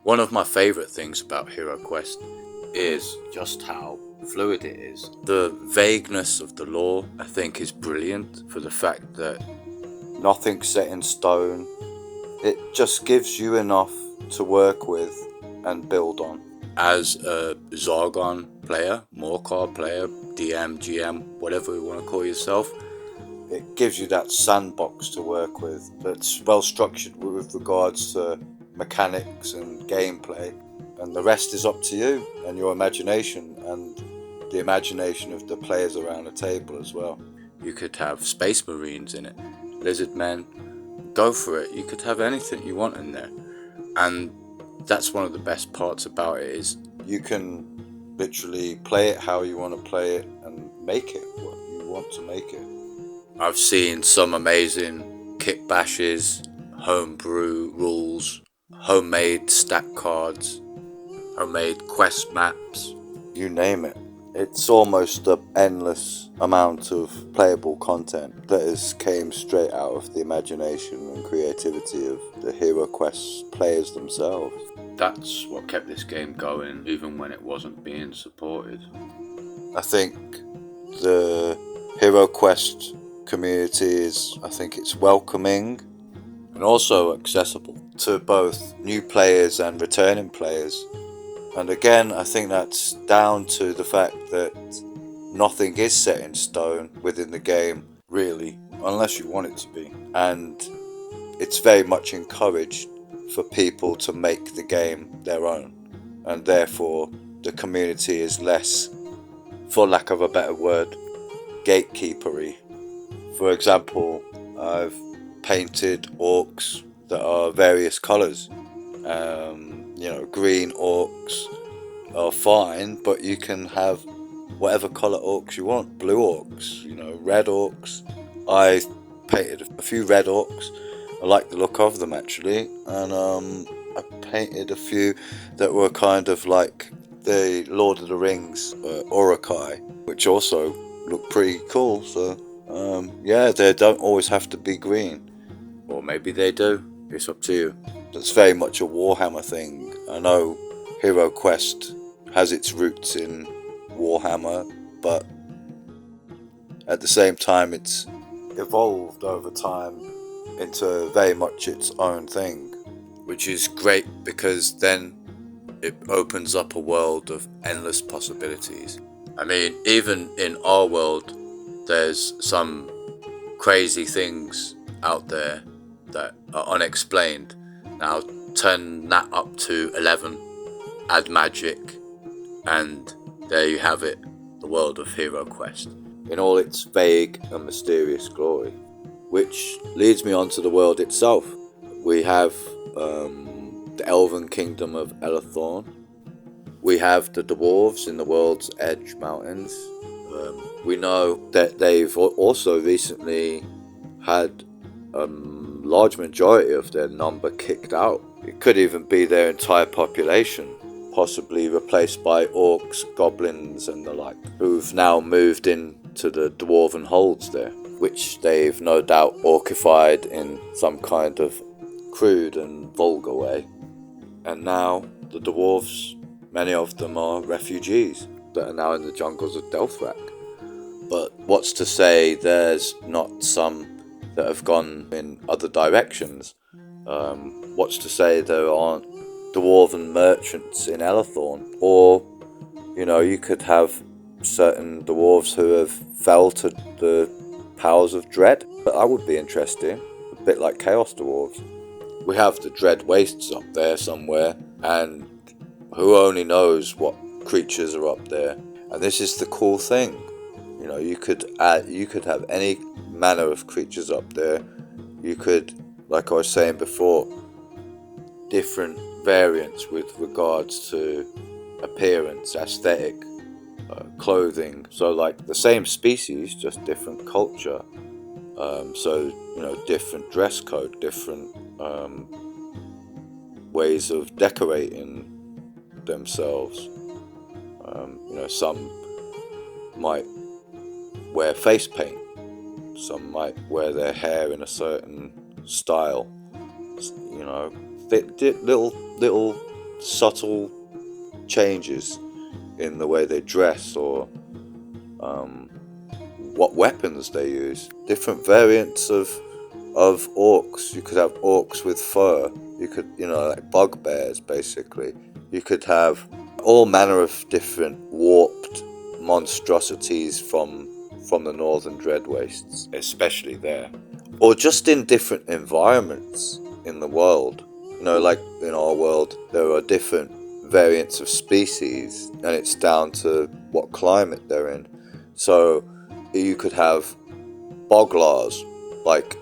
One of my favourite things about HeroQuest is just how fluid it is. The vagueness of the lore, I think, is brilliant for the fact that nothing's set in stone. It just gives you enough to work with and build on. As a Zargon player, Morcar player, DM, GM, whatever you want to call yourself, it gives you that sandbox to work with that's well structured with regards to mechanics and gameplay, and the rest is up to you and your imagination and the imagination of the players around the table as well. You could have Space Marines in it, Lizard Men, go for it. You could have anything you want in there, and that's one of the best parts about it, is you can literally play it how you want to play it and make it what you want to make it. I've seen some amazing kit bashes, homebrew rules, homemade stack cards, homemade quest maps, you name it. It's almost an endless amount of playable content that has came straight out of the imagination and creativity of the HeroQuest players themselves. That's what kept this game going even when it wasn't being supported. I think the HeroQuest community is, it's welcoming and also accessible to both new players and returning players. And again, I think that's down to the fact that nothing is set in stone within the game, really, unless you want it to be. And it's very much encouraged for people to make the game their own. And therefore, the community is less, for lack of a better word, gatekeepery. For example, I've painted orcs that are various colours. Green orcs are fine, but you can have whatever colour orcs you want. Blue orcs, red orcs. I painted a few red orcs. I like the look of them actually, and I painted a few that were kind of like the Lord of the Rings ORCS, which also look pretty cool. So they don't always have to be green, or maybe they do. It's up to you. It's very much a Warhammer thing. I know HeroQuest has its roots in Warhammer, but at the same time it's evolved over time into very much its own thing, which is great because then it opens up a world of endless possibilities. I mean, even in our world, there's some crazy things out there that are unexplained. Now turn that up to 11, add magic, and there you have it, the world of HeroQuest in all its vague and mysterious glory. Which leads me on to the world itself. We have the Elven Kingdom of Elethorn. We have the dwarves in the World's Edge Mountains. We know that they've also recently had large majority of their number kicked out. It could even be their entire population, possibly replaced by orcs, goblins and the like, who've now moved into the dwarven holds there, which they've no doubt orcified in some kind of crude and vulgar way. And now the dwarves, many of them are refugees that are now in the jungles of Delthrak. But what's to say there's not some that have gone in other directions? What's to say there aren't dwarven merchants in Elethorn? Or, you could have certain dwarves who have fell to the powers of dread. But that would be interesting, a bit like Chaos Dwarves. We have the Dread Wastes up there somewhere, and who only knows what creatures are up there. And this is the cool thing. You could have any manner of creatures up there. You could, like I was saying before, different variants with regards to appearance, aesthetic, clothing. So like the same species, just different culture. Different dress code, different ways of decorating themselves. Some might wear face paint, some might wear their hair in a certain style, little subtle changes in the way they dress or what weapons they use. Different variants of orcs. You could have orcs with fur. You could, like bugbears, basically. You could have all manner of different warped monstrosities from the northern dread wastes, especially there, or just in different environments in the world. Like in our world, there are different variants of species, and it's down to what climate they're in. So you could have boglars, like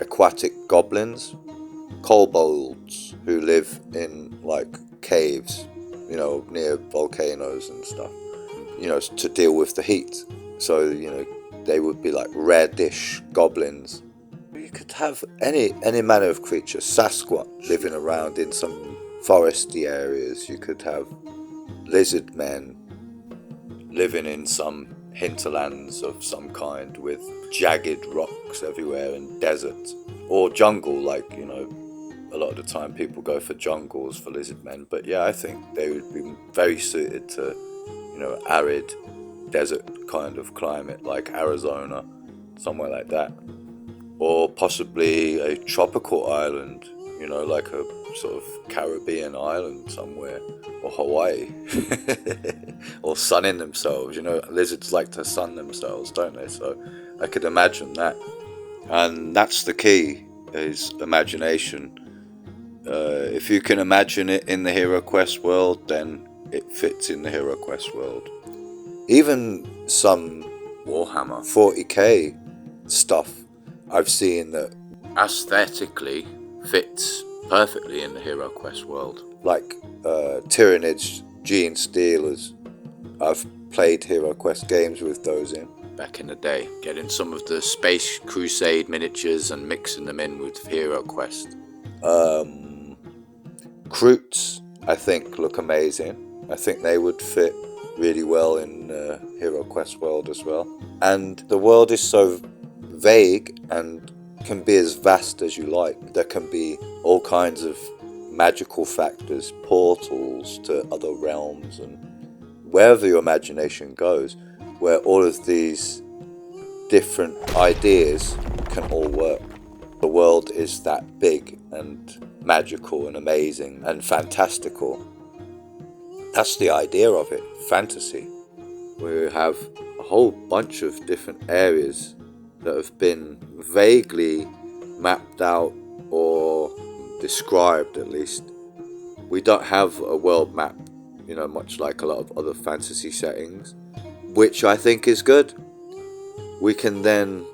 aquatic goblins, kobolds who live in like caves, near volcanoes and stuff, to deal with the heat. So, they would be like reddish goblins. You could have any manner of creature. Sasquatch living around in some foresty areas. You could have lizard men living in some hinterlands of some kind with jagged rocks everywhere and deserts. Or jungle, like, a lot of the time people go for jungles for lizard men. But yeah, I think they would be very suited to, arid desert kind of climate like Arizona, somewhere like that. Or possibly a tropical island, like a sort of Caribbean island somewhere, or Hawaii. Or sunning themselves. Lizards like to sun themselves, don't they? So I could imagine that. And that's the key, is imagination. If you can imagine it in the HeroQuest world, then it fits in the HeroQuest world. Even some Warhammer 40k stuff I've seen that aesthetically fits perfectly in the HeroQuest world. Like Tyranids, Gene Stealers. I've played HeroQuest games with those in back in the day. Getting some of the Space Crusade miniatures and mixing them in with HeroQuest. Kroots, I think, look amazing. I think they would fit really well in HeroQuest world as well. And the world is so vague and can be as vast as you like. There can be all kinds of magical factors, portals to other realms, and wherever your imagination goes, where all of these different ideas can all work. The world is that big and magical and amazing and fantastical. That's the idea of it, fantasy. We have a whole bunch of different areas that have been vaguely mapped out or described, at least. We don't have a world map, much like a lot of other fantasy settings, which I think is good. We can then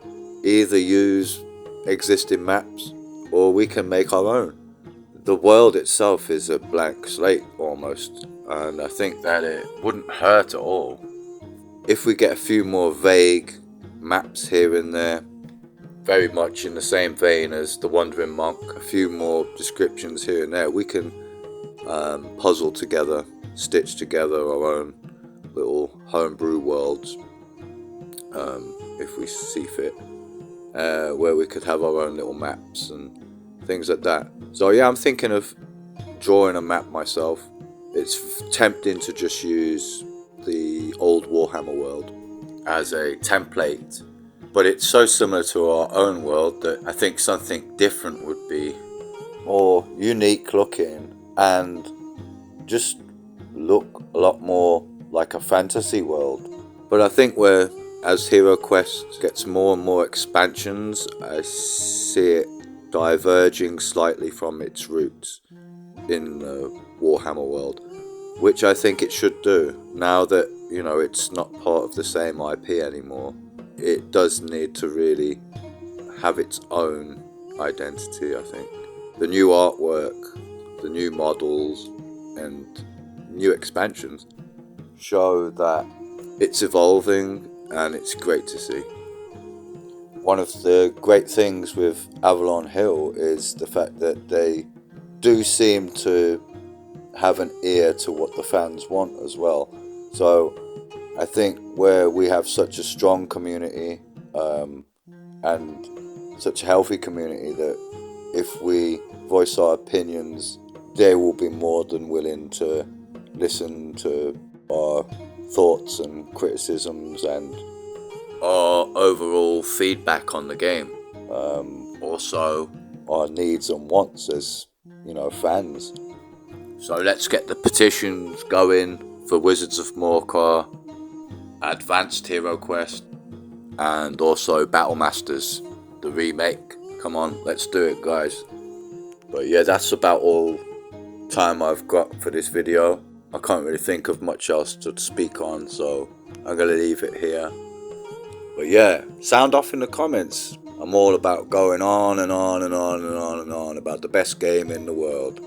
either use existing maps or we can make our own. The world itself is a blank slate almost, and I think that it wouldn't hurt at all if we get a few more vague maps here and there, very much in the same vein as the Wandering Monk. A few more descriptions here and there. We can puzzle together, stitch together our own little homebrew worlds, if we see fit, where we could have our own little maps and things like that. So yeah, I'm thinking of drawing a map myself. It's tempting to just use the old Warhammer world as a template, but it's so similar to our own world that I think something different would be more unique looking and just look a lot more like a fantasy world. But I think as HeroQuest gets more and more expansions, I see it diverging slightly from its roots in the Warhammer world, which I think it should do. Now that, it's not part of the same IP anymore, it does need to really have its own identity, I think. The new artwork, the new models, and new expansions show that it's evolving, and it's great to see. One of the great things with Avalon Hill is the fact that they do seem to have an ear to what the fans want as well. So I think where we have such a strong community and such a healthy community, that if we voice our opinions they will be more than willing to listen to our thoughts and criticisms and our overall feedback on the game. Also our needs and wants as, you know, fans. So let's get the petitions going for Wizards of Morcar, Advanced HeroQuest, and also Battle Masters, the remake. Come on, let's do it, guys. But yeah, that's about all time I've got for this video. I can't really think of much else to speak on, so I'm gonna leave it here. But yeah, sound off in the comments. I'm all about going on and on and on and on and on about the best game in the world.